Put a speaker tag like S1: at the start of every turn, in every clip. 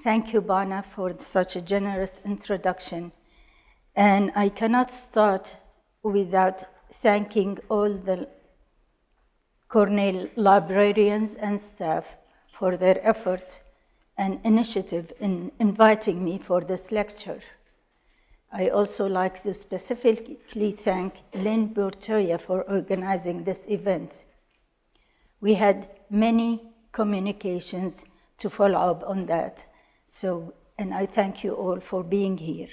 S1: Thank you, Bana, for such a generous introduction. And I cannot start without thanking all the Cornell librarians and staff for their efforts and initiative in inviting me for this lecture. I also like to specifically thank Lynn Burtoya for organizing this event. We had many communications to follow up on that. And I thank you all for being here.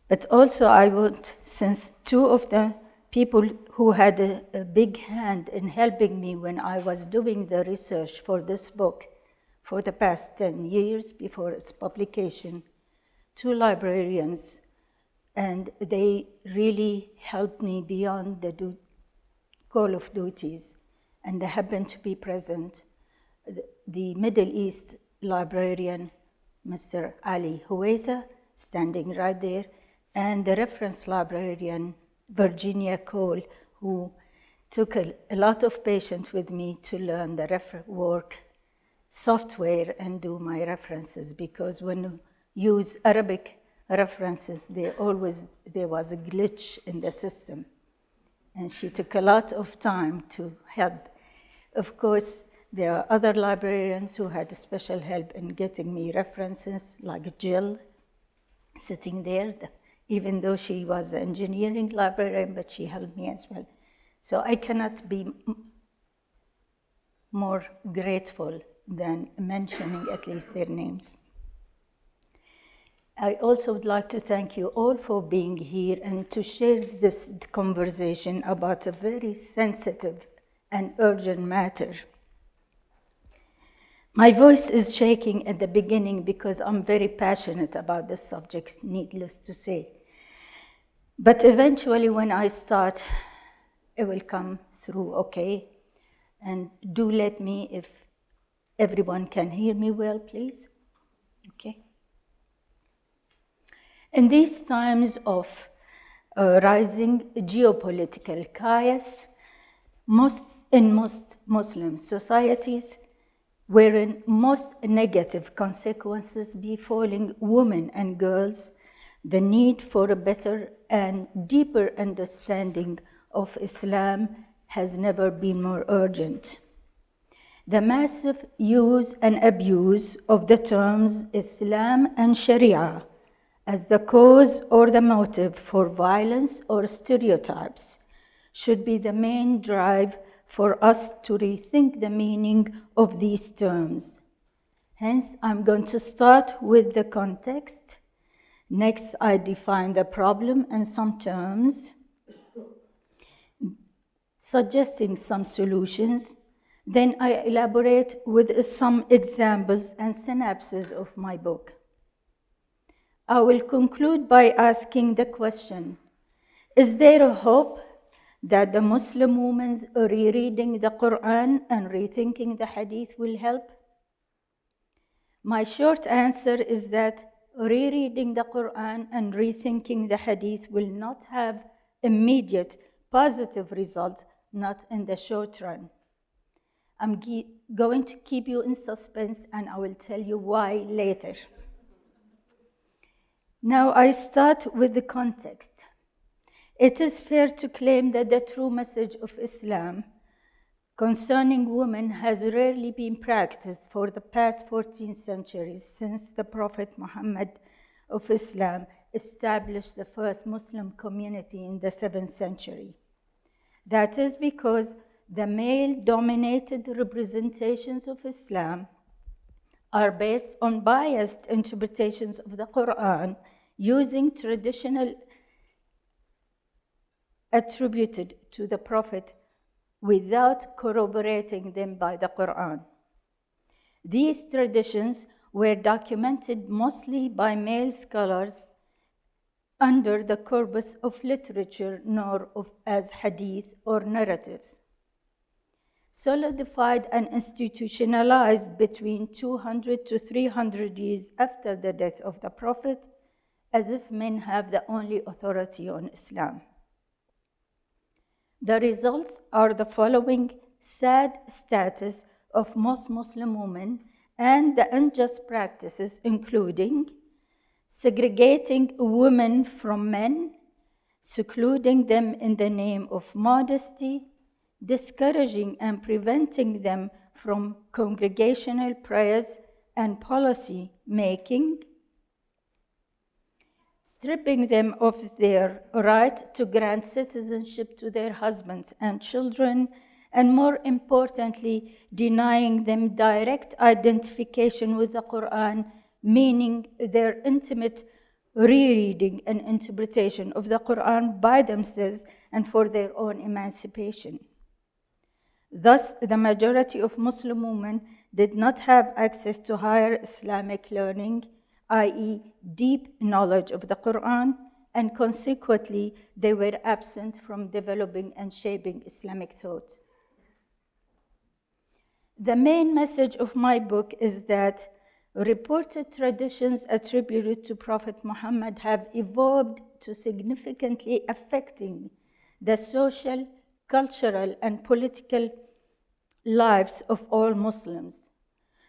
S1: But also I would, since two of the people who had a big hand in helping me when I was doing the research for this book for the past 10 years before its publication, two librarians, and they really helped me beyond the call of duties, and they happened to be present. The Middle East librarian, Mr. Ali Huweza, standing right there, and the reference librarian, Virginia Cole, who took a lot of patience with me to learn the work software and do my references, because when you use Arabic references, there was a glitch in the system. And she took a lot of time to help. Of course, there are other librarians who had special help in getting me references, like Jill, sitting there, even though she was an engineering librarian, but she helped me as well. So I cannot be more grateful than mentioning at least their names. I also would like to thank you all for being here and to share this conversation about a very sensitive and urgent matter. My voice is shaking at the beginning because I'm very passionate about this subject, needless to say. But eventually when I start, it will come through okay. And do let me, if everyone can hear me well, please. Okay. In these times of rising geopolitical chaos, in most Muslim societies, wherein most negative consequences befalling women and girls, the need for a better and deeper understanding of Islam has never been more urgent. The massive use and abuse of the terms Islam and Sharia as the cause or the motive for violence or stereotypes should be the main drive for us to rethink the meaning of these terms. Hence, I'm going to start with the context. Next, I define the problem and some terms, suggesting some solutions. Then I elaborate with some examples and synopses of my book. I will conclude by asking the question, is there a hope that the Muslim women rereading the Quran and rethinking the Hadith will help? My short answer is that rereading the Quran and rethinking the Hadith will not have immediate positive results, not in the short run. I'm going to keep you in suspense, and I will tell you why later. Now I start with the context. It is fair to claim that the true message of Islam concerning women has rarely been practiced for the past 14 centuries since the Prophet Muhammad of Islam established the first Muslim community in the 7th century. That is because the male-dominated representations of Islam are based on biased interpretations of the Quran using traditional attributed to the Prophet without corroborating them by the Quran. These traditions were documented mostly by male scholars under the corpus of literature known as Hadith or narratives, solidified and institutionalized between 200 to 300 years after the death of the Prophet, as if men have the only authority on Islam. The results are the following sad status of most Muslim women and the unjust practices, including segregating women from men, secluding them in the name of modesty, discouraging and preventing them from congregational prayers and policy making, stripping them of their right to grant citizenship to their husbands and children, and more importantly, denying them direct identification with the Quran, meaning their intimate rereading and interpretation of the Quran by themselves and for their own emancipation. Thus, the majority of Muslim women did not have access to higher Islamic learning, i.e., deep knowledge of the Quran, and consequently, they were absent from developing and shaping Islamic thought. The main message of my book is that reported traditions attributed to Prophet Muhammad have evolved to significantly affecting the social, cultural, and political lives of all Muslims.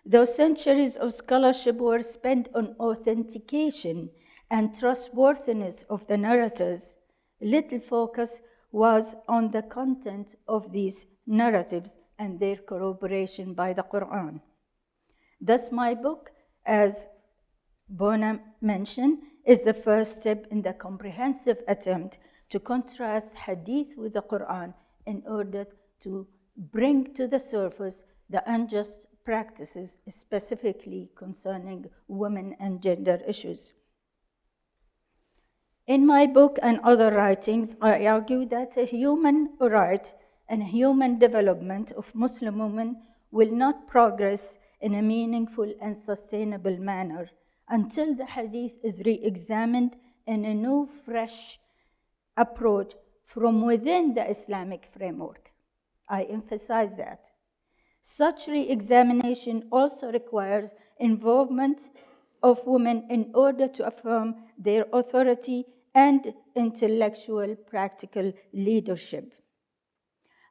S1: Though centuries of scholarship were spent on authentication and trustworthiness of the narrators, little focus was on the content of these narratives and their corroboration by the Quran. Thus, my book, as Bona mentioned, is the first step in the comprehensive attempt to contrast Hadith with the Quran in order to bring to the surface the unjust practices, specifically concerning women and gender issues. In my book and other writings, I argue that a human right and human development of Muslim women will not progress in a meaningful and sustainable manner until the Hadith is re-examined in a new, fresh approach from within the Islamic framework. I emphasize that. Such re-examination also requires involvement of women in order to affirm their authority and intellectual practical leadership.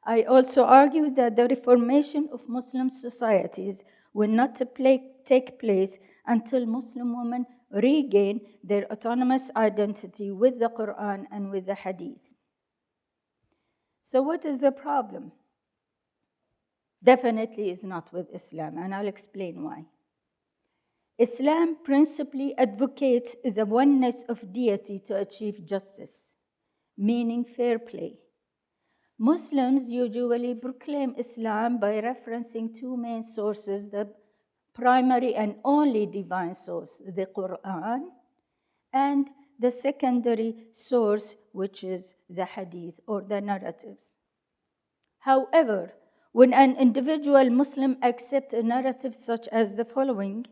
S1: I also argue that the reformation of Muslim societies will not take place until Muslim women regain their autonomous identity with the Quran and with the Hadith. So what is the problem? Definitely is not with Islam, and I'll explain why. Islam principally advocates the oneness of deity to achieve justice, meaning fair play. Muslims usually proclaim Islam by referencing two main sources, the primary and only divine source, the Quran, and the secondary source, which is the Hadith or the narratives. However, when an individual Muslim accepts a narrative such as the following,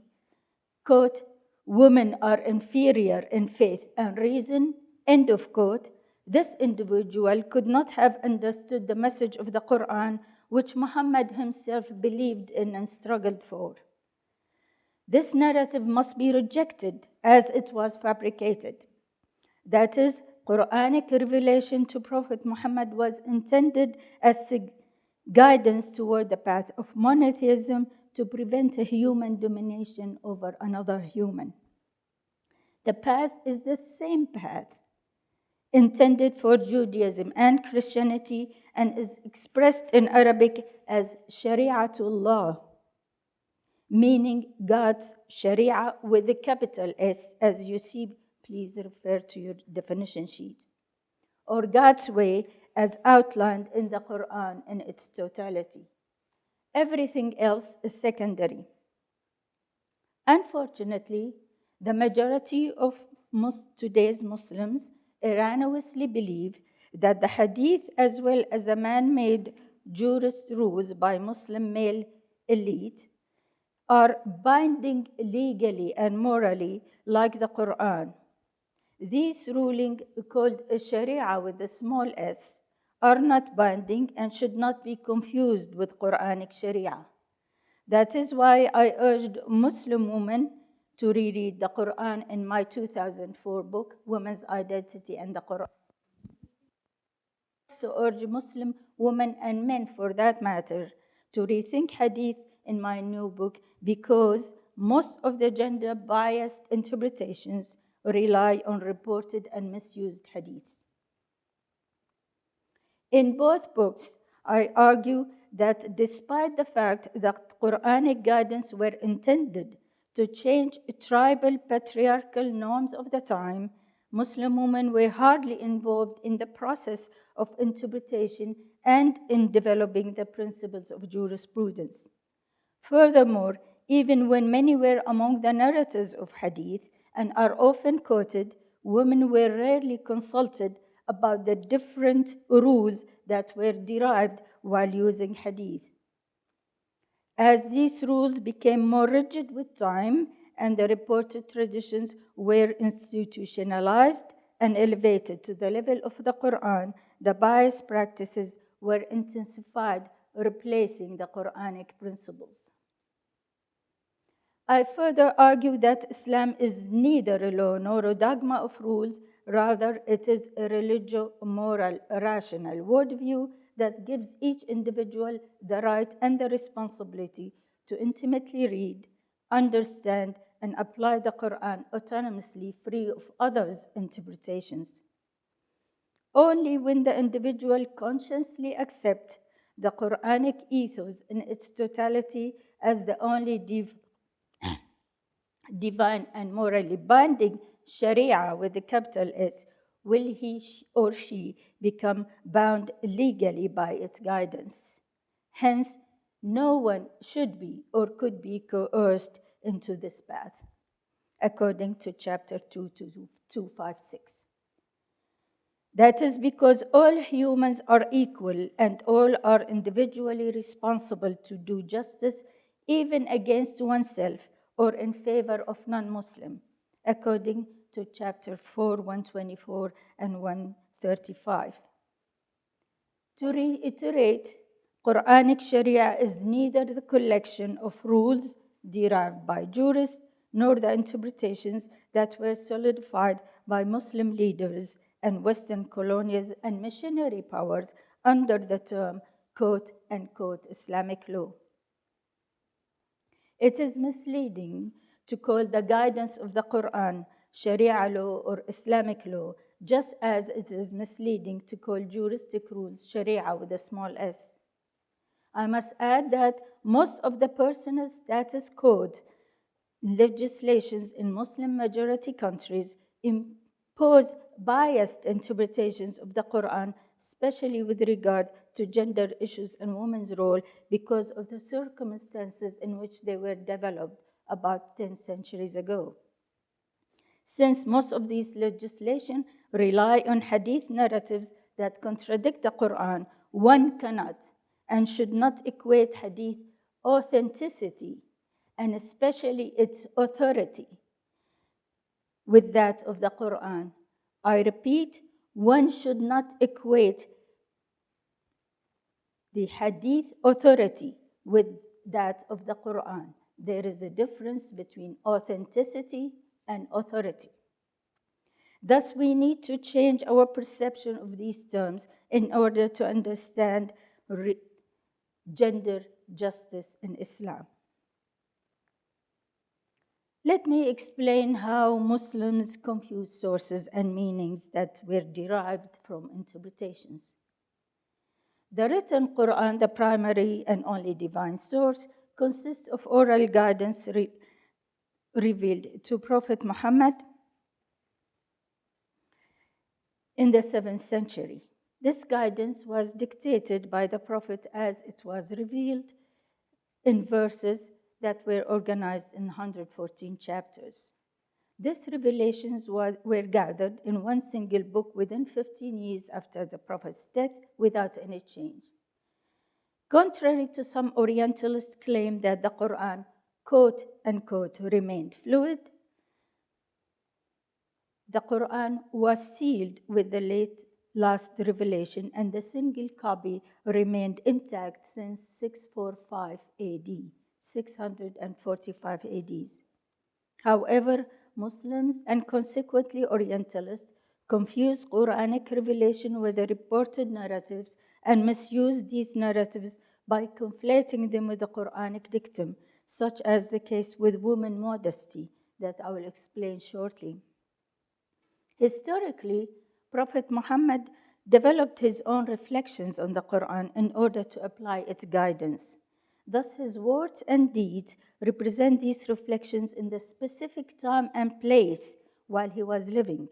S1: quote, women are inferior in faith and reason, end of quote, this individual could not have understood the message of the Quran, which Muhammad himself believed in and struggled for. This narrative must be rejected as it was fabricated. That is, Quranic revelation to Prophet Muhammad was intended as guidance toward the path of monotheism to prevent a human domination over another human. The path is the same path intended for Judaism and Christianity and is expressed in Arabic as Shari'atullah, meaning God's Sharia with a capital S, as you see, please refer to your definition sheet, or God's way as outlined in the Quran in its totality. Everything else is secondary. Unfortunately, the majority of today's Muslims erroneously believe that the Hadith, as well as the man-made jurist rules by Muslim male elite, are binding legally and morally like the Quran. These rulings, called Sharia with a small s, are not binding and should not be confused with Quranic Sharia. That is why I urged Muslim women to reread the Quran in my 2004 book, Women's Identity and the Quran. I also urge Muslim women and men, for that matter, to rethink Hadith in my new book because most of the gender-biased interpretations rely on reported and misused hadiths. In both books, I argue that despite the fact that Quranic guidance were intended to change tribal patriarchal norms of the time, Muslim women were hardly involved in the process of interpretation and in developing the principles of jurisprudence. Furthermore, even when many were among the narrators of Hadith and are often quoted, women were rarely consulted about the different rules that were derived while using Hadith. As these rules became more rigid with time and the reported traditions were institutionalized and elevated to the level of the Quran, the biased practices were intensified, replacing the Quranic principles. I further argue that Islam is neither a law nor a dogma of rules, rather it is a religio-moral, rational worldview that gives each individual the right and the responsibility to intimately read, understand, and apply the Quran autonomously, free of others' interpretations. Only when the individual consciously accepts the Quranic ethos in its totality as the only divine and morally binding Sharia with a capital S, will he or she become bound legally by its guidance. Hence, no one should be or could be coerced into this path, according to chapter 256. That is because all humans are equal and all are individually responsible to do justice even against oneself or in favor of non-Muslim, according to chapter 4, 124 and 135. To reiterate, Quranic Sharia is neither the collection of rules derived by jurists nor the interpretations that were solidified by Muslim leaders and Western colonials and missionary powers under the term quote-unquote Islamic law. It is misleading to call the guidance of the Quran Sharia law or Islamic law, just as it is misleading to call juristic rules Sharia with a small s. I must add that most of the personal status code legislations in Muslim majority countries impose biased interpretations of the Quran, especially with regard to gender issues and women's role, because of the circumstances in which they were developed about 10 centuries ago. Since most of these legislation rely on hadith narratives that contradict the Quran, one cannot and should not equate hadith authenticity, and especially its authority, with that of the Quran. I repeat, one should not equate the hadith authority with that of the Quran. There is a difference between authenticity and authority. Thus, we need to change our perception of these terms in order to understand gender justice in Islam. Let me explain how Muslims confuse sources and meanings that were derived from interpretations. The written Quran, the primary and only divine source, consists of oral guidance revealed to Prophet Muhammad in the 7th century. This guidance was dictated by the Prophet as it was revealed in verses that were organized in 114 chapters. These revelations were gathered in one single book within 15 years after the Prophet's death without any change. Contrary to some Orientalists' claim that the Quran, quote unquote, remained fluid, the Quran was sealed with the last revelation, and the single copy remained intact since 645 AD, 645 AD. However, Muslims and consequently Orientalists confuse Quranic revelation with the reported narratives and misuse these narratives by conflating them with the Quranic dictum, such as the case with woman modesty that I will explain shortly. Historically, Prophet Muhammad developed his own reflections on the Quran in order to apply its guidance. Thus, his words and deeds represent these reflections in the specific time and place while he was living.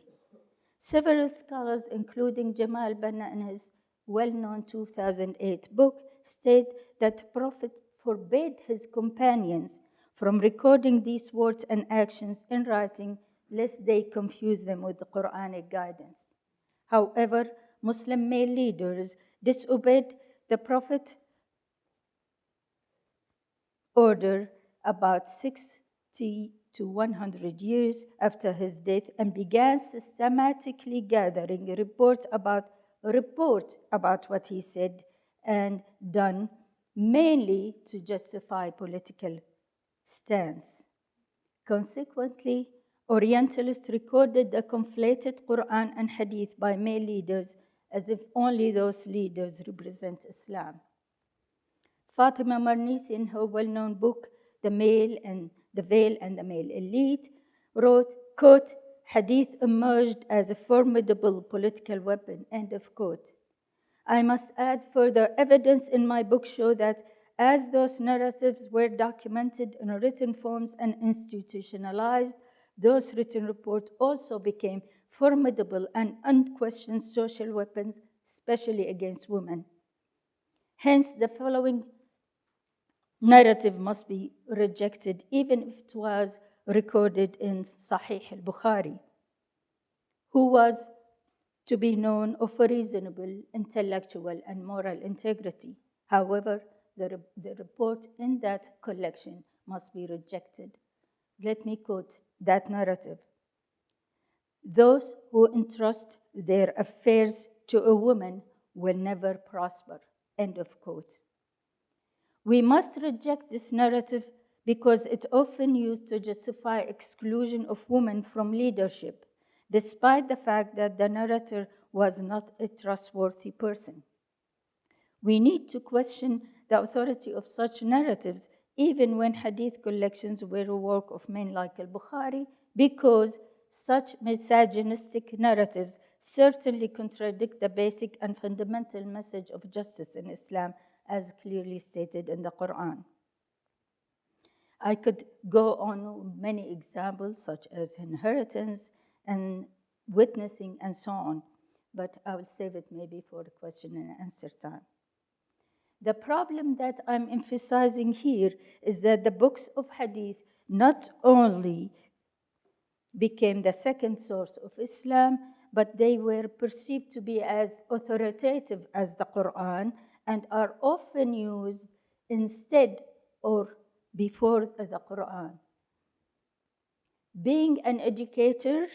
S1: Several scholars, including Jamal Banna in his well-known 2008 book, state that the Prophet forbade his companions from recording these words and actions in writing, lest they confuse them with the Quranic guidance. However, Muslim male leaders disobeyed the Prophet's order about 60 to 100 years after his death and began systematically gathering reports about what he said and done, mainly to justify political stance. Consequently, Orientalists recorded the conflated Quran and Hadith by male leaders as if only those leaders represent Islam. Fatima Marnisi, in her well-known book, The Veil and the Male Elite, wrote, quote, Hadith emerged as a formidable political weapon, end of quote. I must add further evidence in my book show that as those narratives were documented in written forms and institutionalized, those written reports also became formidable and unquestioned social weapons, especially against women. Hence, the following narrative must be rejected, even if it was recorded in Sahih al-Bukhari, who was to be known of a reasonable, intellectual, and moral integrity. However, the report in that collection must be rejected. Let me quote that narrative. Those who entrust their affairs to a woman will never prosper, end of quote. We must reject this narrative because it's often used to justify exclusion of women from leadership, despite the fact that the narrator was not a trustworthy person. We need to question the authority of such narratives, even when hadith collections were a work of men like al-Bukhari, because such misogynistic narratives certainly contradict the basic and fundamental message of justice in Islam, as clearly stated in the Quran. I could go on with many examples, such as inheritance and witnessing and so on, but I will save it maybe for the question and answer time. The problem that I'm emphasizing here is that the books of hadith not only became the second source of Islam, but they were perceived to be as authoritative as the Quran and are often used instead or before the Quran. Being an educator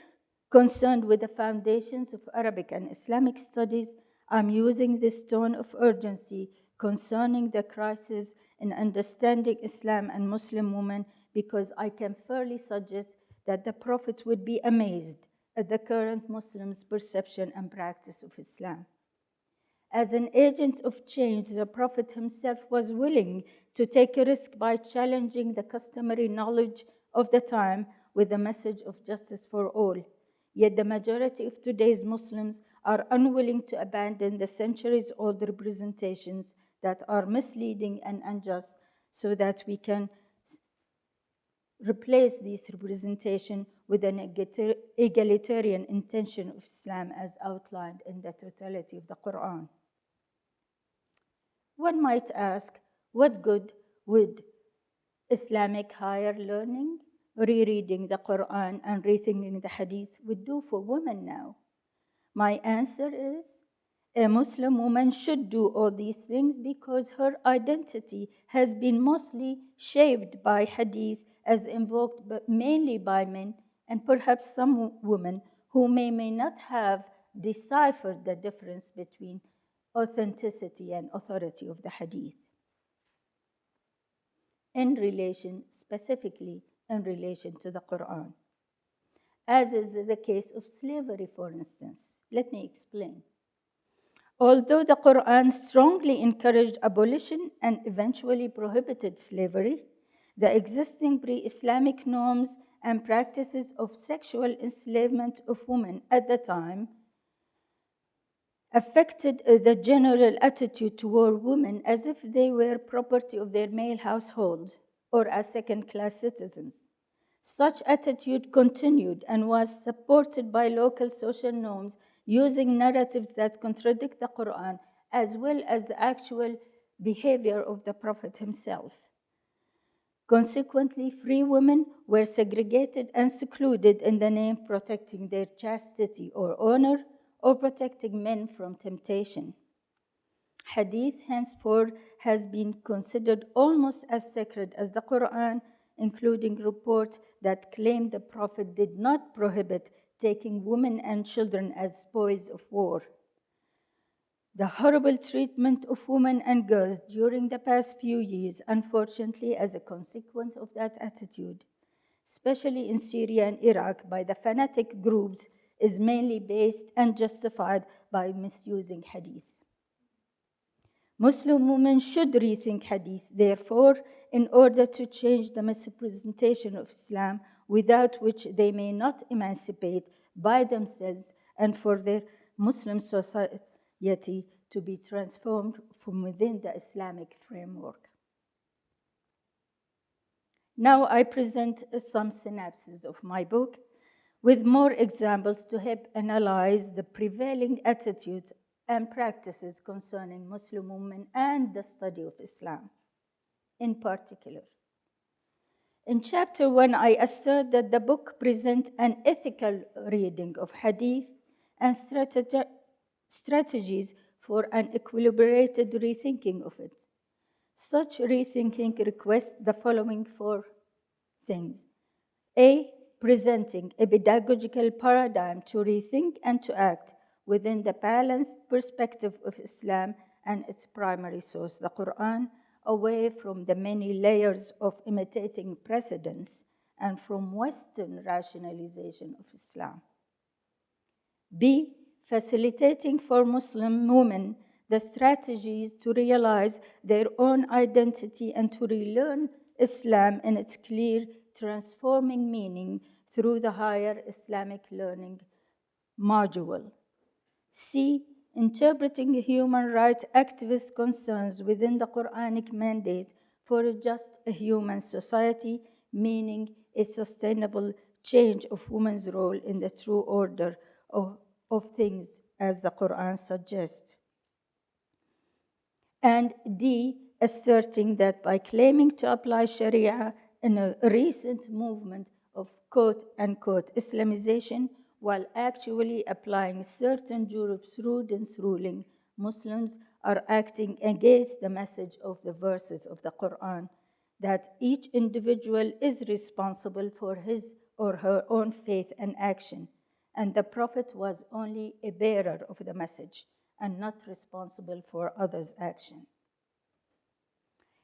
S1: concerned with the foundations of Arabic and Islamic studies, I'm using this tone of urgency concerning the crisis in understanding Islam and Muslim women because I can fairly suggest that the Prophet would be amazed at the current Muslims' perception and practice of Islam. As an agent of change, the Prophet himself was willing to take a risk by challenging the customary knowledge of the time with the message of justice for all. Yet the majority of today's Muslims are unwilling to abandon the centuries-old representations that are misleading and unjust so that we can replace this representation with an egalitarian intention of Islam as outlined in the totality of the Quran. One might ask, what good would Islamic higher learning, rereading the Quran, and rethinking the Hadith would do for women now? My answer is, a Muslim woman should do all these things because her identity has been mostly shaped by Hadith as invoked mainly by men and perhaps some women who may not have deciphered the difference between authenticity and authority of the Hadith. Specifically in relation to the Quran. As is the case of slavery, for instance. Let me explain. Although the Quran strongly encouraged abolition and eventually prohibited slavery, the existing pre-Islamic norms and practices of sexual enslavement of women at the time affected the general attitude toward women as if they were property of their male household or as second-class citizens. Such attitude continued and was supported by local social norms using narratives that contradict the Quran as well as the actual behavior of the Prophet himself. Consequently, free women were segregated and secluded in the name protecting their chastity or honor or protecting men from temptation. Hadith henceforth has been considered almost as sacred as the Quran, including reports that claim the Prophet did not prohibit taking women and children as spoils of war. The horrible treatment of women and girls during the past few years, unfortunately, as a consequence of that attitude, especially in Syria and Iraq by the fanatic groups, is mainly based and justified by misusing Hadith. Muslim women should rethink Hadith, therefore, in order to change the misrepresentation of Islam, without which they may not emancipate by themselves and for their Muslim society to be transformed from within the Islamic framework. Now I present some synopses of my book with more examples to help analyze the prevailing attitudes and practices concerning Muslim women and the study of Islam in particular. In chapter 1, I assert that the book presents an ethical reading of Hadith and strategies for an equilibrated rethinking of it. Such rethinking requests the following 4 things. A, presenting a pedagogical paradigm to rethink and to act within the balanced perspective of Islam and its primary source, the Quran, away from the many layers of imitating precedents and from Western rationalization of Islam. B, facilitating for Muslim women the strategies to realize their own identity and to relearn Islam in its clear, transforming meaning through the higher Islamic learning module. C, interpreting human rights activist concerns within the Quranic mandate for a just human society, meaning a sustainable change of women's role in the true order of things as the Quran suggests. And D, asserting that by claiming to apply Sharia in a recent movement of quote-unquote Islamization, while actually applying certain jurisprudence ruling, Muslims are acting against the message of the verses of the Quran, that each individual is responsible for his or her own faith and action, and the Prophet was only a bearer of the message and not responsible for others' action.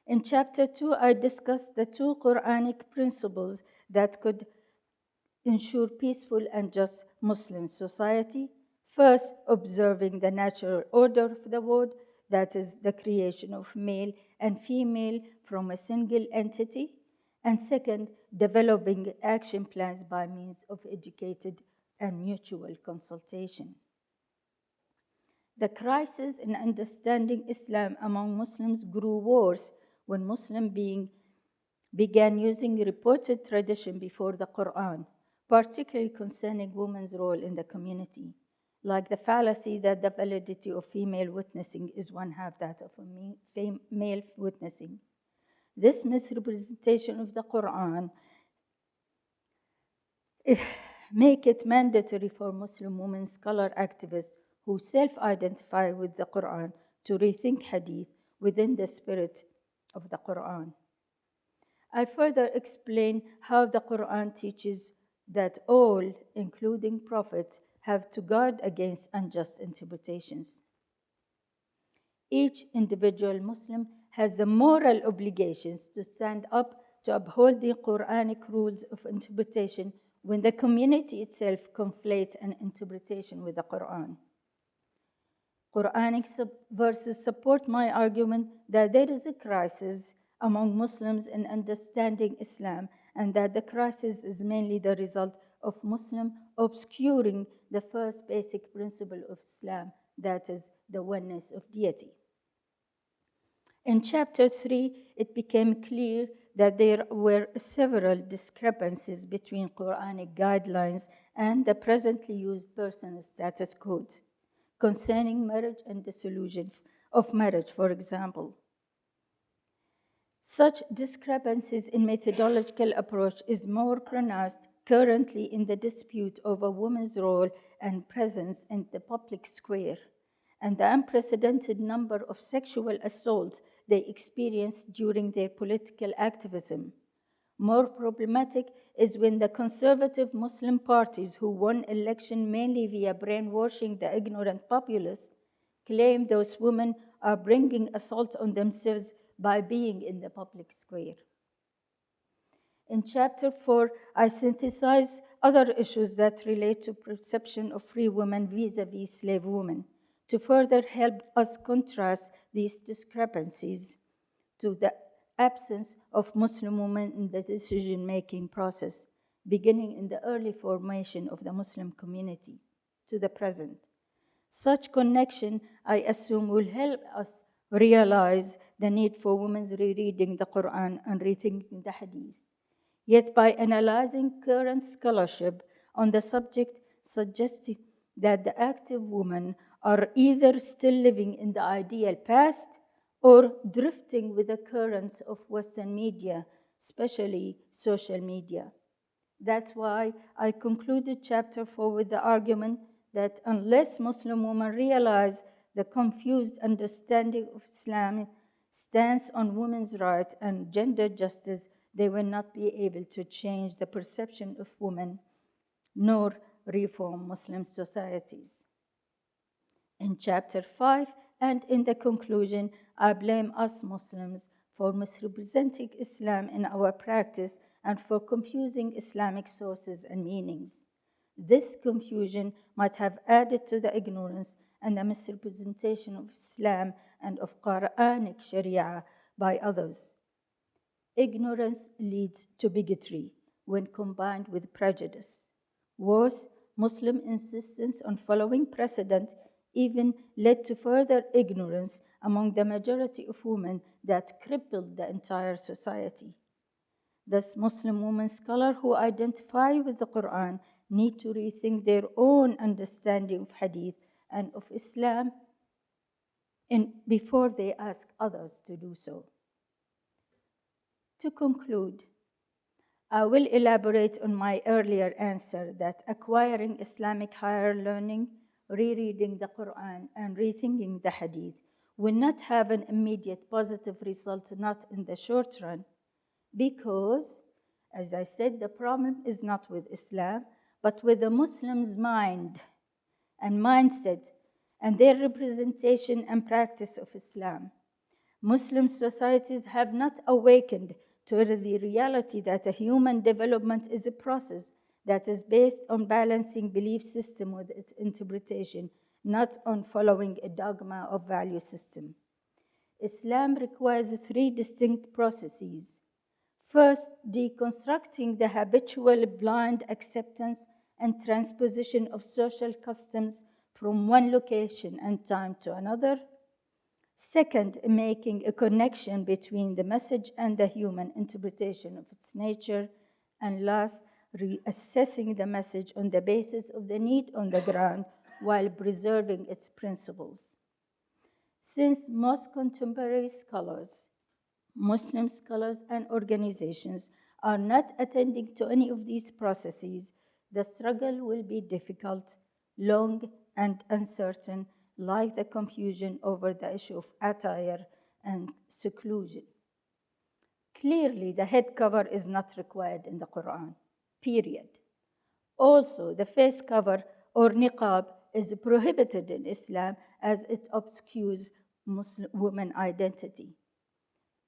S1: In chapter 2, I discussed the 2 Quranic principles that could ensure peaceful and just Muslim society. First, observing the natural order of the world, that is the creation of male and female from a single entity. And second, developing action plans by means of educated and mutual consultation. The crisis in understanding Islam among Muslims grew worse when Muslims began using reported tradition before the Quran, particularly concerning women's role in the community, like the fallacy that the validity of female witnessing is one half that of male witnessing. This misrepresentation of the Quran make it mandatory for Muslim women scholar activists who self-identify with the Quran to rethink Hadith within the spirit of the Quran. I further explain how the Quran teaches that all, including prophets, have to guard against unjust interpretations. Each individual Muslim has the moral obligations to stand up to uphold the Quranic rules of interpretation when the community itself conflates an interpretation with the Quran. Quranic verses support my argument that there is a crisis among Muslims in understanding Islam, and that the crisis is mainly the result of Muslims obscuring the first basic principle of Islam, that is, the oneness of deity. In chapter 3, it became clear that there were several discrepancies between Quranic guidelines and the presently used personal status codes concerning marriage and dissolution of marriage, for example. Such discrepancies in methodological approach is more pronounced currently in the dispute over women's role and presence in the public square, and the unprecedented number of sexual assaults they experienced during their political activism. More problematic is when the conservative Muslim parties who won election mainly via brainwashing the ignorant populace claim those women are bringing assault on themselves by being in the public square. In chapter 4, I synthesize other issues that relate to perception of free women vis-a-vis slave women to further help us contrast these discrepancies to the absence of Muslim women in the decision-making process, beginning in the early formation of the Muslim community to the present. Such connection, I assume, will help us realize the need for women's rereading the Quran and rethinking the Hadith. Yet by analyzing current scholarship on the subject suggesting that the active women are either still living in the ideal past or drifting with the currents of Western media, especially social media. That's why I concluded chapter 4 with the argument that unless Muslim women realize the confused understanding of Islam stance on women's rights and gender justice, they will not be able to change the perception of women nor reform Muslim societies. In chapter 5 and in the conclusion, I blame us Muslims for misrepresenting Islam in our practice and for confusing Islamic sources and meanings. This confusion might have added to the ignorance and the misrepresentation of Islam and of Quranic Sharia by others. Ignorance leads to bigotry when combined with prejudice. Worse, Muslim insistence on following precedent even led to further ignorance among the majority of women that crippled the entire society. Thus, Muslim women scholars who identify with the Quran need to rethink their own understanding of Hadith and of Islam before they ask others to do so. To conclude, I will elaborate on my earlier answer that acquiring Islamic higher learning, rereading the Quran, and rethinking the Hadith will not have an immediate positive result, not in the short run, because, as I said, the problem is not with Islam, but with the Muslim's mind and mindset and their representation and practice of Islam. Muslim societies have not awakened to the reality that a human development is a process that is based on balancing belief system with its interpretation, not on following a dogma or value system. Islam requires 3 distinct processes. First, deconstructing the habitual blind acceptance and transposition of social customs from one location and time to another. Second, making a connection between the message and the human interpretation of its nature. And last, reassessing the message on the basis of the need on the ground while preserving its principles. Since most contemporary scholars, Muslim scholars and organizations are not attending to any of these processes, the struggle will be difficult, long, and uncertain, like the confusion over the issue of attire and seclusion. Clearly, the head cover is not required in the Quran, period. Also, the face cover or niqab is prohibited in Islam as it obscures Muslim women identity.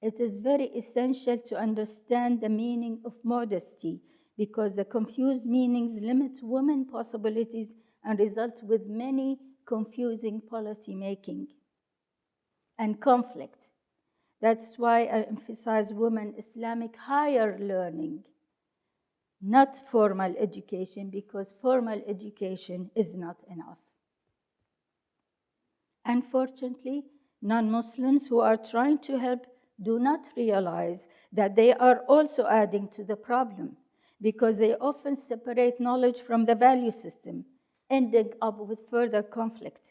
S1: It is very essential to understand the meaning of modesty because the confused meanings limit women's possibilities and result with many confusing policy making, and conflict. That's why I emphasize women Islamic higher learning, not formal education, because formal education is not enough. Unfortunately, non-Muslims who are trying to help do not realize that they are also adding to the problem, because they often separate knowledge from the value system, ending up with further conflict.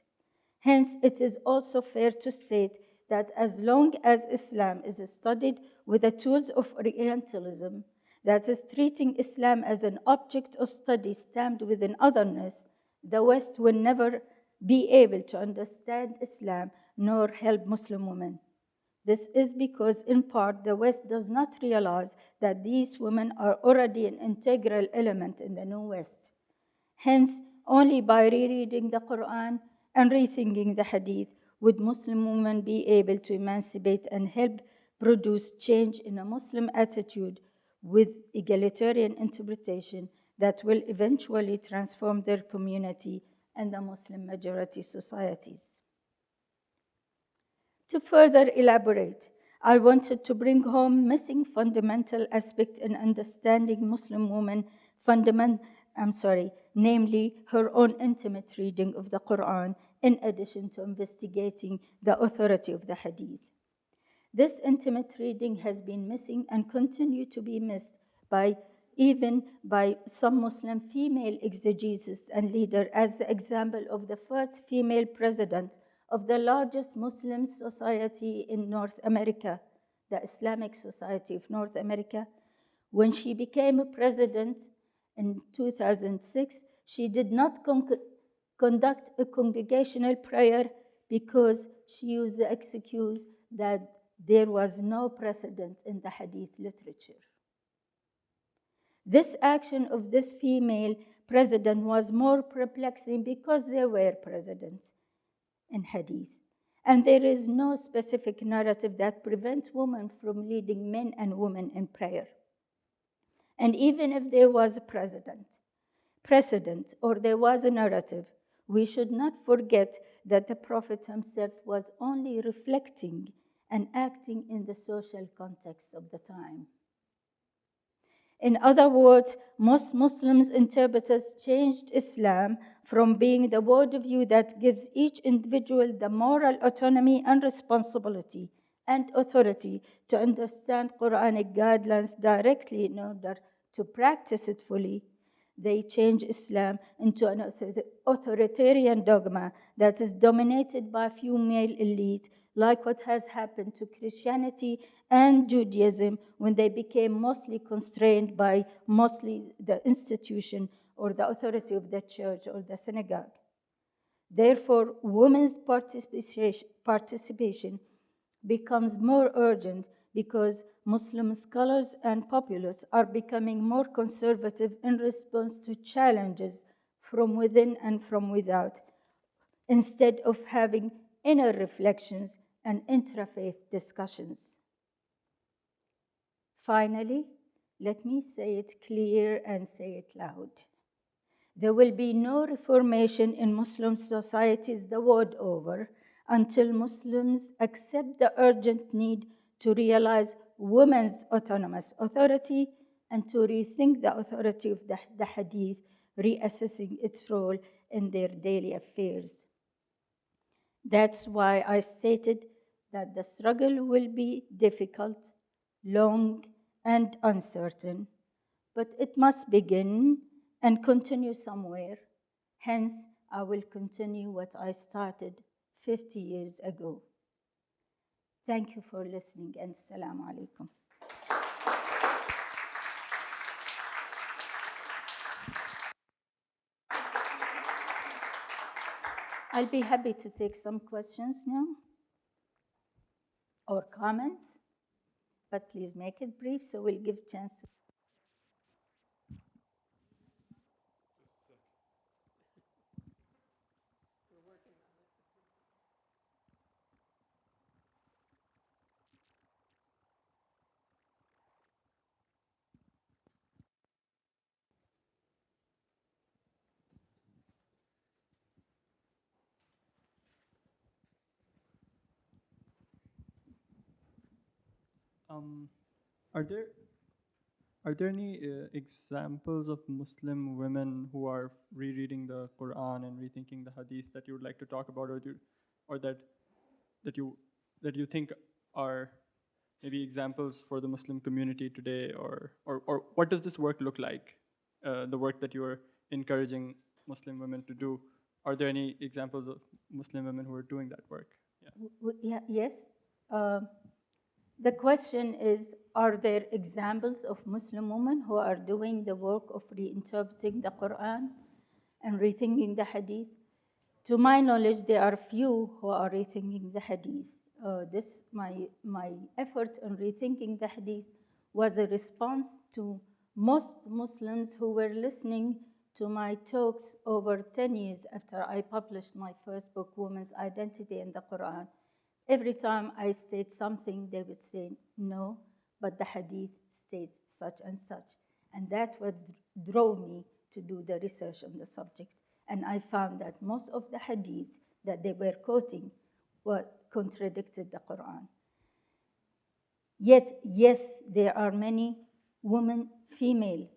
S1: Hence, it is also fair to state that as long as Islam is studied with the tools of Orientalism, that is, treating Islam as an object of study stamped with an otherness, the West will never be able to understand Islam nor help Muslim women. This is because, in part, the West does not realize that these women are already an integral element in the New West. Hence, only by rereading the Quran and rethinking the Hadith would Muslim women be able to emancipate and help produce change in a Muslim attitude with egalitarian interpretation that will eventually transform their community and the Muslim majority societies. To further elaborate, I wanted to bring home missing fundamental aspect in understanding Muslim women namely her own intimate reading of the Quran, in addition to investigating the authority of the Hadith. This intimate reading has been missing and continue to be missed even by some Muslim female exegesis and leaders, as the example of the first female president of the largest Muslim society in North America, the Islamic Society of North America. When she became a president in 2006, she did not conduct a congregational prayer because she used the excuse that there was no precedent in the Hadith literature. This action of this female president was more perplexing because there were presidents in Hadith, and there is no specific narrative that prevents women from leading men and women in prayer. And even if there was a precedent, or there was a narrative, we should not forget that the Prophet himself was only reflecting and acting in the social context of the time. In other words, most Muslims interpreters changed Islam from being the worldview that gives each individual the moral autonomy and responsibility and authority to understand Quranic guidelines directly in order to practice it fully. They change Islam into an authoritarian dogma that is dominated by few male elites, like what has happened to Christianity and Judaism when they became mostly constrained by mostly the institution or the authority of the church or the synagogue. Therefore, women's participation becomes more urgent because Muslim scholars and populace are becoming more conservative in response to challenges from within and from without, instead of having inner reflections and intrafaith discussions. Finally, let me say it clear and say it loud. There will be no reformation in Muslim societies the world over until Muslims accept the urgent need to realize women's autonomous authority and to rethink the authority of the Hadith, reassessing its role in their daily affairs. That's why I stated that the struggle will be difficult, long, and uncertain, but it must begin and continue somewhere. Hence, I will continue what I started 50 years ago. Thank you for listening, and Assalamu alaikum. I'll be happy to take some questions now or comments, but please make it brief so we'll give chance.
S2: Um, are there are there any examples of Muslim women who are rereading the Quran and rethinking the Hadith that you would like to talk about, or that you that you think are maybe examples for the Muslim community today, or what does this work look like? The work that you are encouraging Muslim women to do. Are there any examples of Muslim women who are doing that work?
S1: Yeah, yes. Uh, the question is, are there examples of Muslim women who are doing the work of reinterpreting the Quran and rethinking the Hadith? To my knowledge, there are few who are rethinking the Hadith. My effort in rethinking the Hadith was a response to most Muslims who were listening to my talks over 10 years after I published my first book, Women's Identity in the Quran. Every time I state something, they would say, no, but the Hadith states such and such. And that's what drove me to do the research on the subject. And I found that most of the Hadith that they were quoting contradicted the Quran. Yet, yes, there are many women, female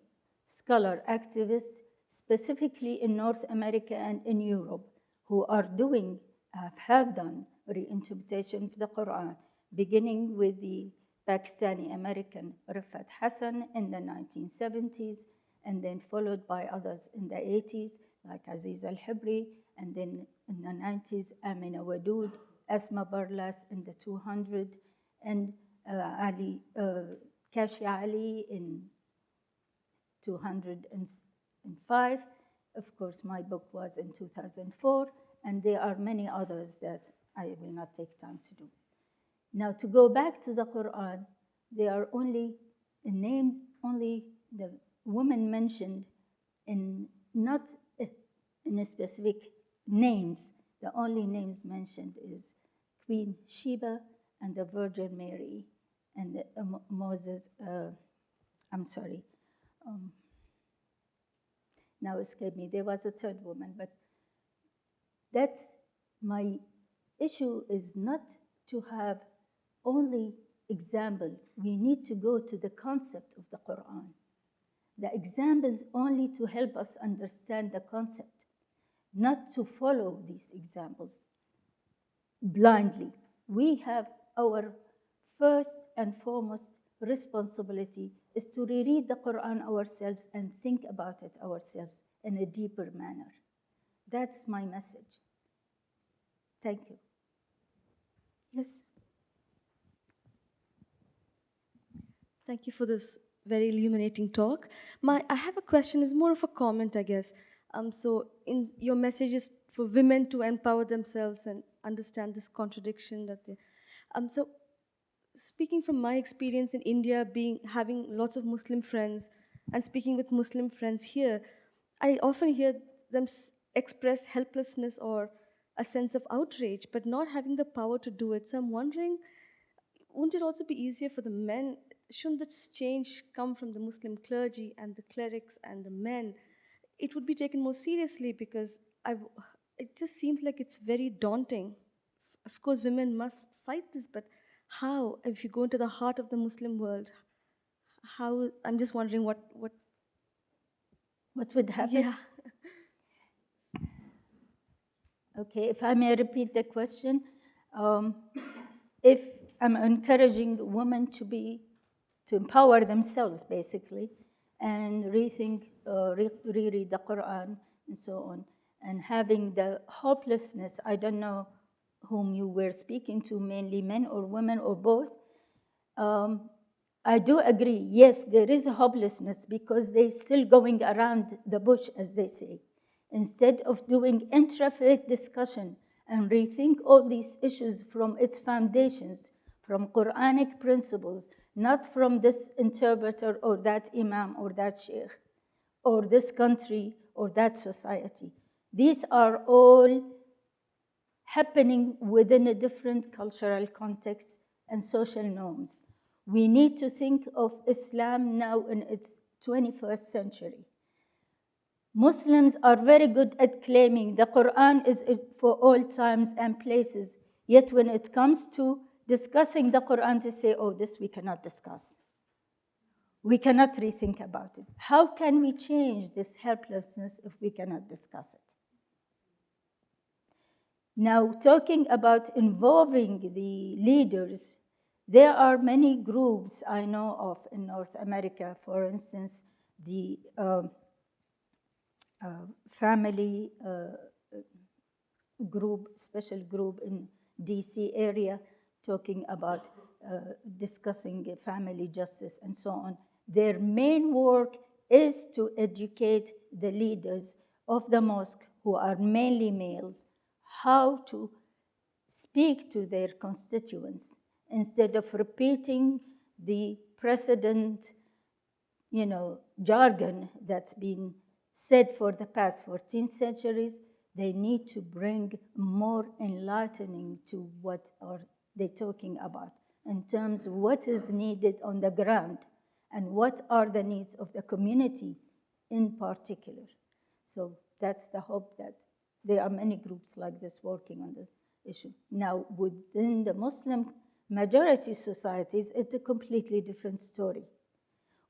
S1: scholar activists, specifically in North America and in Europe, who are have done reinterpretation of the Quran, beginning with the Pakistani American Rifat Hassan in the 1970s, and then followed by others in the 80s, like Aziz al-Hibri, and then in the 90s, Amina Wadud, Asma Barlas in the 200, and Kashi Ali in 205. Of course, my book was in 2004, and there are many others that I will not take time to do. Now, to go back to the Quran, there are only named, only the women mentioned in not in a specific names. The only names mentioned is Queen Sheba and the Virgin Mary and the, Moses. Now escape me. There was a third woman, but that's my issue is not to have only example. We need to go to the concept of the Quran. The examples only to help us understand the concept, not to follow these examples blindly. We have our first and foremost responsibility is to reread the Quran ourselves and think about it ourselves in a deeper manner. That's my message. Thank you. Yes.
S3: Thank you for this very illuminating talk. I have a question, it's more of a comment, I guess. So in your message is for women to empower themselves and understand this contradiction that they... So speaking from my experience in India, having lots of Muslim friends and speaking with Muslim friends here, I often hear them express helplessness or a sense of outrage, but not having the power to do it. So I'm wondering, wouldn't it also be easier for the men? Shouldn't this change come from the Muslim clergy and the clerics and the men? It would be taken more seriously because it just seems like it's very daunting. Of course, women must fight this, but how? If you go into the heart of the Muslim world, how? I'm just wondering what
S1: would happen?
S3: Yeah.
S1: Okay, if I may repeat the question, if I'm encouraging women to empower themselves, basically, and rethink, reread the Quran, and so on, and having the hopelessness, I don't know whom you were speaking to, mainly men or women or both. I do agree, yes, there is a hopelessness because they're still going around the bush, as they say. Instead of doing intra-faith discussion and rethink all these issues from its foundations, from Quranic principles, not from this interpreter or that imam or that sheikh, or this country or that society. These are all happening within a different cultural context and social norms. We need to think of Islam now in its 21st century. Muslims are very good at claiming the Quran is for all times and places, yet when it comes to discussing the Quran to say, oh, this we cannot discuss. We cannot rethink about it. How can we change this helplessness if we cannot discuss it? Now, talking about involving the leaders, there are many groups I know of in North America. For instance, the family group, special group in DC area, talking about discussing family justice and so on. Their main work is to educate the leaders of the mosque, who are mainly males, how to speak to their constituents instead of repeating the precedent, jargon that's been said for the past 14 centuries. They need to bring more enlightening to what are they talking about in terms of what is needed on the ground and what are the needs of the community in particular. So that's the hope, that there are many groups like this working on this issue. Now, within the Muslim majority societies, it's a completely different story.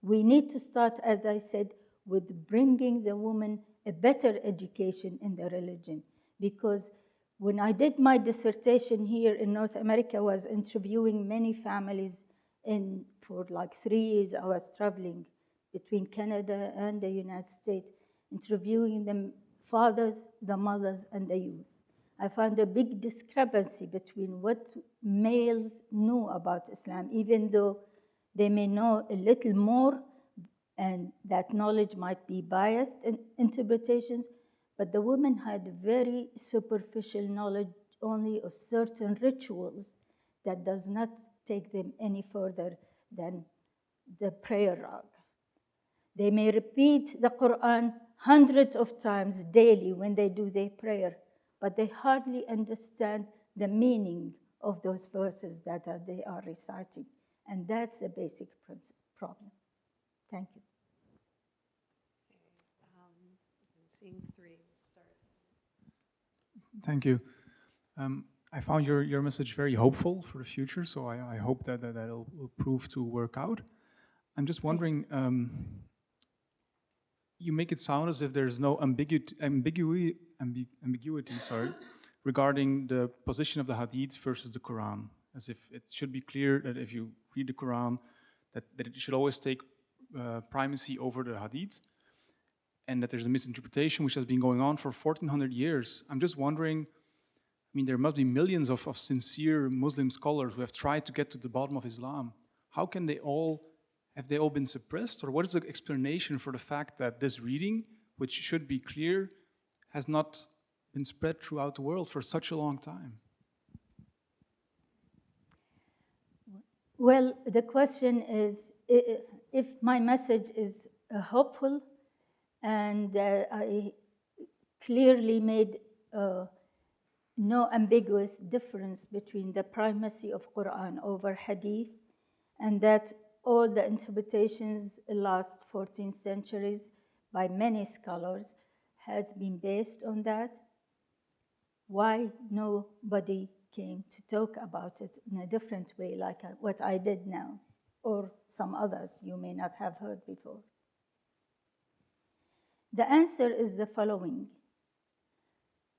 S1: We need to start, as I said, with bringing the woman a better education in the religion. Because when I did my dissertation here in North America, I was interviewing many families for like 3 years. I was traveling between Canada and the United States, interviewing the fathers, the mothers, and the youth. I found a big discrepancy between what males knew about Islam, even though they may know a little more, and that knowledge might be biased in interpretations, but the women had very superficial knowledge only of certain rituals that does not take them any further than the prayer rug. They may repeat the Quran hundreds of times daily when they do their prayer, but they hardly understand the meaning of those verses that they are reciting. And that's a basic problem. Thank you.
S4: Seeing three, we'll start.
S5: Thank you. I found your message very hopeful for the future, so I hope that will prove to work out. I'm just wondering, you make it sound as if there's no ambiguity regarding the position of the Hadith versus the Quran, as if it should be clear that if you read the Quran, that it should always take primacy over the Hadith, and that there's a misinterpretation which has been going on for 1400 years. I'm just wondering, there must be millions of sincere Muslim scholars who have tried to get to the bottom of Islam. How can have they all been suppressed? Or what is the explanation for the fact that this reading, which should be clear, has not been spread throughout the world for such a long time?
S1: Well, the question is, if my message is hopeful, and I clearly made no ambiguous difference between the primacy of Quran over Hadith, and that all the interpretations in the last 14 centuries by many scholars has been based on that, why nobody came to talk about it in a different way, like what I did now, or some others you may not have heard before? The answer is the following.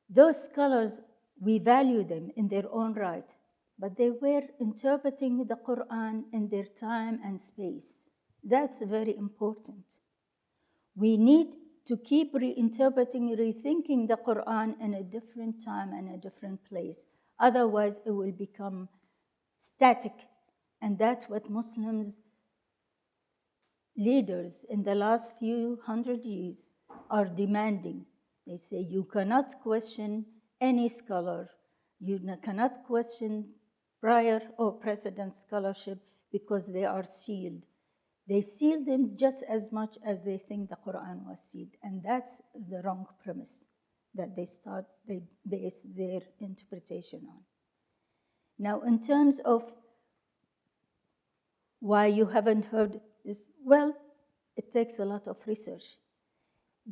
S1: Those scholars, we value them in their own right, but they were interpreting the Quran in their time and space. That's very important. We need to keep reinterpreting, rethinking the Quran in a different time and a different place. Otherwise, it will become static. And that's what Muslims leaders in the last few hundred years are demanding. They say you cannot question any scholar. You cannot question prior or precedent scholarship because they are sealed. They seal them just as much as they think the Quran was sealed. And that's the wrong premise that they base their interpretation on. Now, in terms of why you haven't heard this, well, it takes a lot of research.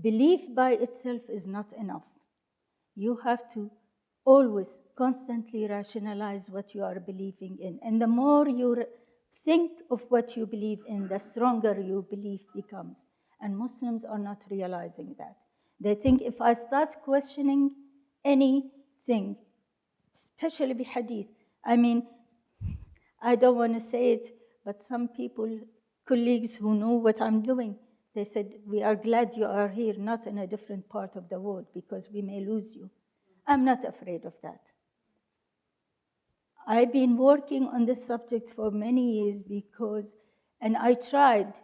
S1: Belief by itself is not enough. You have to always constantly rationalize what you are believing in. And the more you think of what you believe in, the stronger your belief becomes. And Muslims are not realizing that. They think if I start questioning anything, especially the Hadith, I mean, I don't want to say it, but some people, colleagues who know what I'm doing, they said, we are glad you are here, not in a different part of the world, because we may lose you. I'm not afraid of that. I've been working on this subject for many years and I tried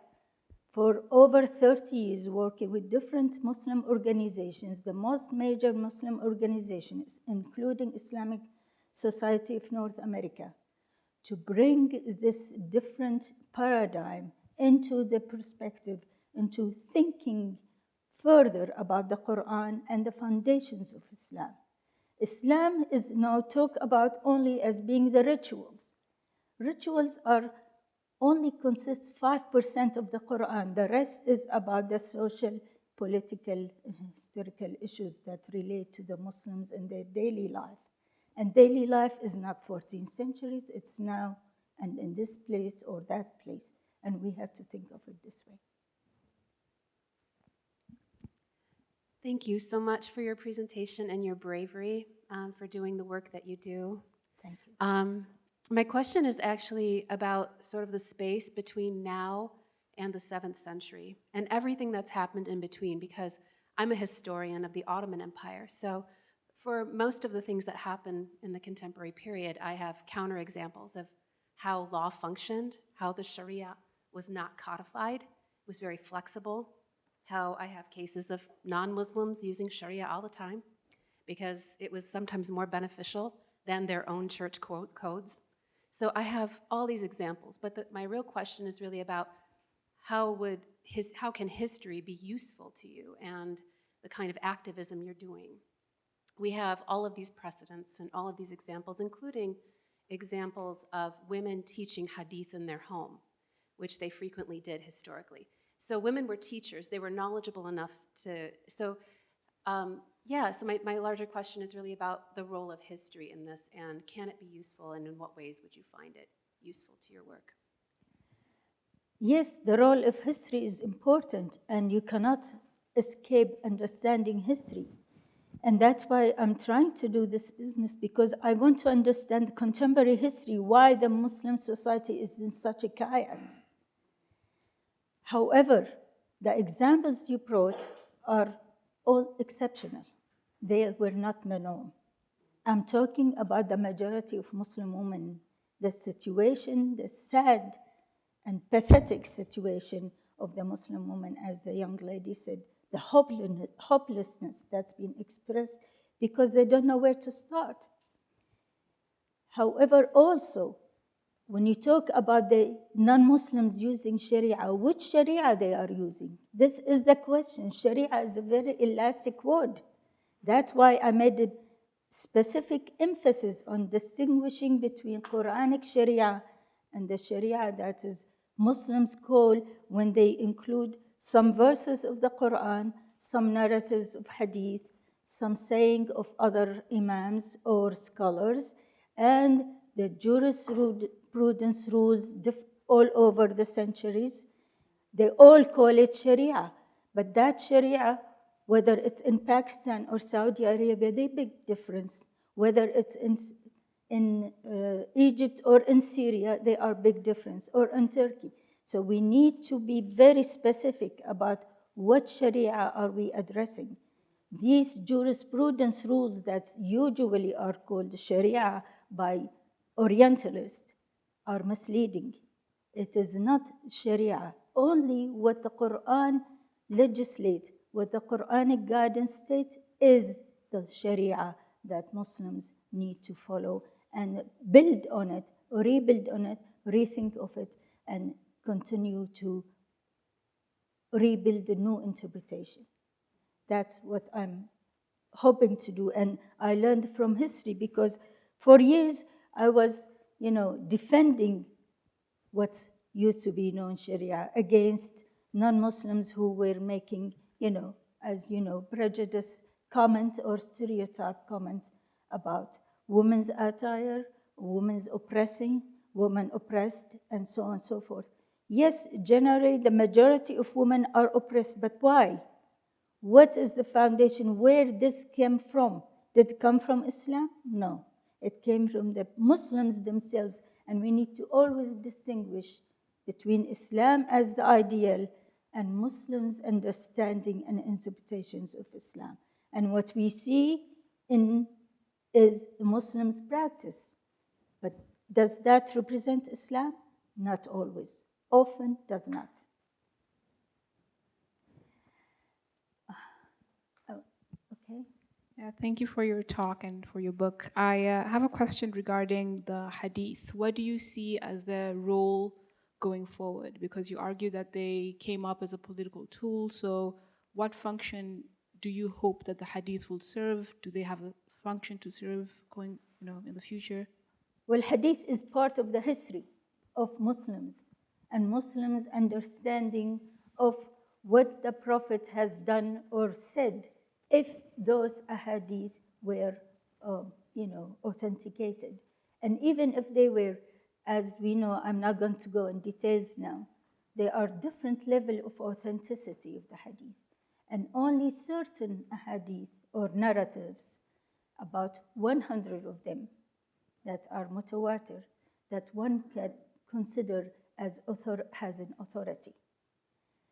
S1: for over 30 years working with different Muslim organizations, the most major Muslim organizations, including Islamic Society of North America, to bring this different paradigm into the perspective, into thinking further about the Quran and the foundations of Islam. Islam is now talked about only as being the rituals. Rituals only consist 5% of the Quran. The rest is about the social, political, and historical issues that relate to the Muslims in their daily life. And daily life is not 14 centuries, it's now and in this place or that place. And we have to think of it this way.
S6: Thank you so much for your presentation and your bravery for doing the work that you do.
S1: Thank you.
S6: My question is actually about sort of the space between now and the 7th century and everything that's happened in between, because I'm a historian of the Ottoman Empire. So for most of the things that happen in the contemporary period, I have counterexamples of how law functioned, how the Sharia was not codified, was very flexible, how I have cases of non-Muslims using Sharia all the time because it was sometimes more beneficial than their own church codes. So I have all these examples, but my real question is really about how can history be useful to you and the kind of activism you're doing. We have all of these precedents and all of these examples, including examples of women teaching Hadith in their home, which they frequently did historically. So women were teachers, they were knowledgeable enough so my larger question is really about the role of history in this, and can it be useful, and in what ways would you find it useful to your work?
S1: Yes, the role of history is important, and you cannot escape understanding history. And that's why I'm trying to do this business, because I want to understand contemporary history, why the Muslim society is in such a chaos. However, the examples you brought are all exceptional. They were not the norm. I'm talking about the majority of Muslim women, the situation, the sad and pathetic situation of the Muslim woman, as the young lady said, the hopelessness that's been expressed because they don't know where to start. However, also, when you talk about the non-Muslims using Sharia, which Sharia they are using? This is the question. Sharia is a very elastic word. That's why I made a specific emphasis on distinguishing between Quranic Sharia and the Sharia that is Muslims call when they include some verses of the Quran, some narratives of Hadith, some saying of other imams or scholars, and the jurisprudence rules all over the centuries. They all call it Sharia, but that Sharia, whether it's in Pakistan or Saudi Arabia, they big difference. Whether it's in Egypt or in Syria, they are big difference, or in Turkey. So we need to be very specific about what Sharia are we addressing. These jurisprudence rules that usually are called Sharia by Orientalists are misleading. It is not Sharia. Only what the Quran legislates, what the Quranic guidance states, is the Sharia that Muslims need to follow and build on it, rebuild on it, rethink of it, and continue to rebuild a new interpretation. That's what I'm hoping to do. And I learned from history because for years I was, defending what used to be known Sharia against non-Muslims who were making, prejudice comment or stereotype comments about women's attire, women's oppressing, women oppressed, and so on and so forth. Yes, generally the majority of women are oppressed, but why? What is the foundation? Where this came from? Did it come from Islam? No. It came from the Muslims themselves, and we need to always distinguish between Islam as the ideal and Muslims' understanding and interpretations of Islam. And what we see is Muslims' practice. But does that represent Islam? Not always. Often does not. Okay.
S7: Yeah, thank you for your talk and for your book. I have a question regarding the Hadith. What do you see as their role going forward? Because you argue that they came up as a political tool. So what function do you hope that the Hadith will serve? Do they have a function to serve going, in the future?
S1: Well, Hadith is part of the history of Muslims and Muslims' understanding of what the Prophet has done or said, if those ahadith were, authenticated. And even if they were, as we know, I'm not going to go in details now, there are different levels of authenticity of the hadith. And only certain ahadith or narratives, about 100 of them that are mutawatir, that one can consider as has an authority.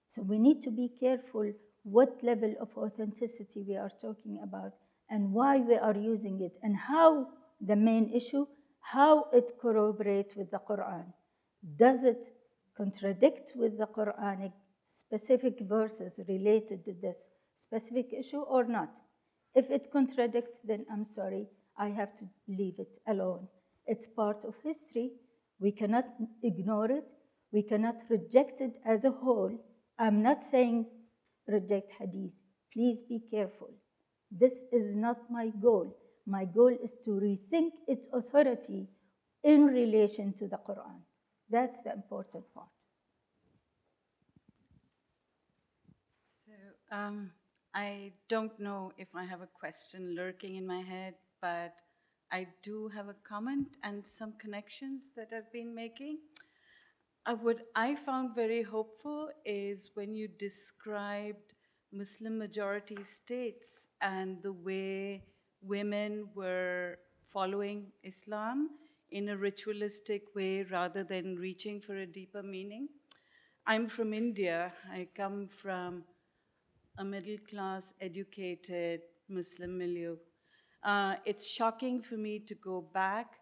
S1: So we need to be careful what level of authenticity we are talking about and why we are using it and how the main issue, how it corroborates with the Quran. Does it contradict with the Quranic specific verses related to this specific issue or not? If it contradicts, then I'm sorry, I have to leave it alone. It's part of history. We cannot ignore it. We cannot reject it as a whole. I'm not saying reject hadith. Please be careful. This is not my goal. My goal is to rethink its authority in relation to the Quran. That's the important part.
S8: So I don't know if I have a question lurking in my head, but I do have a comment and some connections that I've been making. What I found very hopeful is when you described Muslim majority states and the way women were following Islam in a ritualistic way rather than reaching for a deeper meaning. I'm from India. I come from a middle-class, educated Muslim milieu. It's shocking for me to go back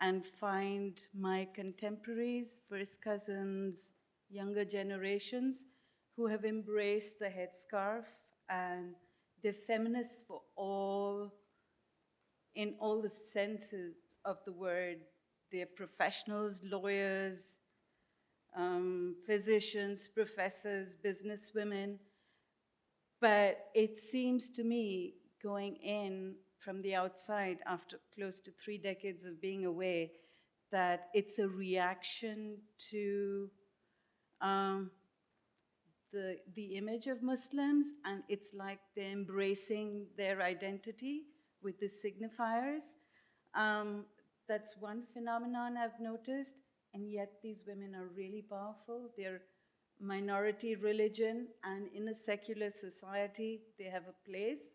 S8: and find my contemporaries, first cousins, younger generations, who have embraced the headscarf, and they're feminists for in all the senses of the word. They're professionals, lawyers, physicians, professors, businesswomen. But it seems to me, going in from the outside after close to 3 decades of being away, that it's a reaction to the image of Muslims, and it's like they're embracing their identity with the signifiers. That's one phenomenon I've noticed, and yet these women are really powerful. They're minority religion, and in a secular society, they have a place.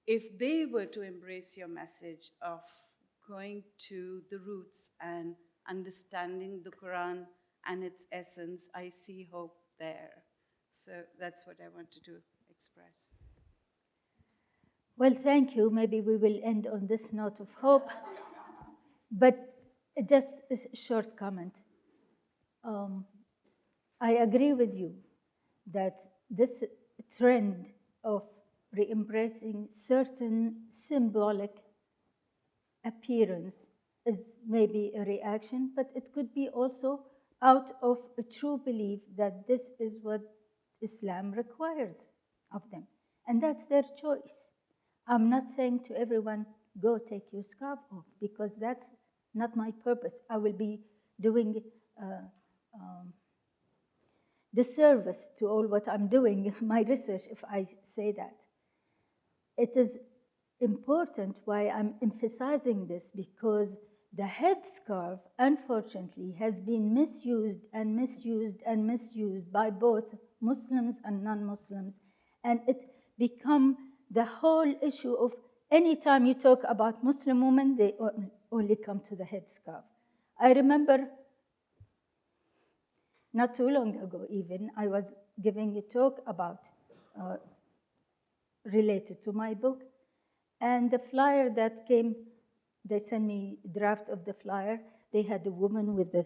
S8: If they were to embrace your message of going to the roots and understanding the Quran and its essence, I see hope there. So that's what I wanted to express.
S1: Well, thank you. Maybe we will end on this note of hope. But just a short comment. I agree with you that this trend of re-embracing certain symbolic appearance is maybe a reaction, but it could be also out of a true belief that this is what Islam requires of them. And that's their choice. I'm not saying to everyone, go take your scarf off, because that's not my purpose. I will be doing disservice to all what I'm doing, my research, if I say that. It is important why I'm emphasizing this, because the headscarf, unfortunately, has been misused and misused and misused by both Muslims and non-Muslims, and it become the whole issue of any time you talk about Muslim women, they only come to the headscarf. I remember not too long ago even, I was giving a talk about related to my book, and the flyer that came, they sent me a draft of the flyer. They had a woman with the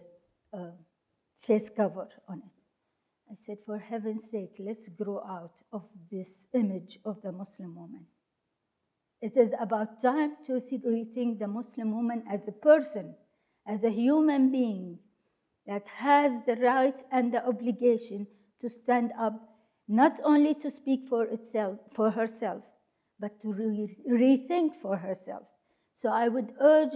S1: face cover on it. I said, for heaven's sake, let's grow out of this image of the Muslim woman. It is about time to rethink the Muslim woman as a person, as a human being that has the right and the obligation to stand up, not only to speak for itself, for herself, but to rethink for herself. So I would urge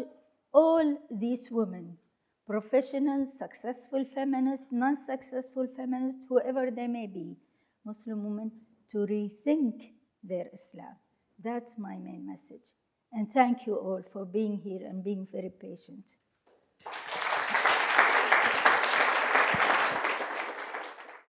S1: all these women, professional, successful feminists, non-successful feminists, whoever they may be, Muslim women, to rethink their Islam. That's my main message. And thank you all for being here and being very patient.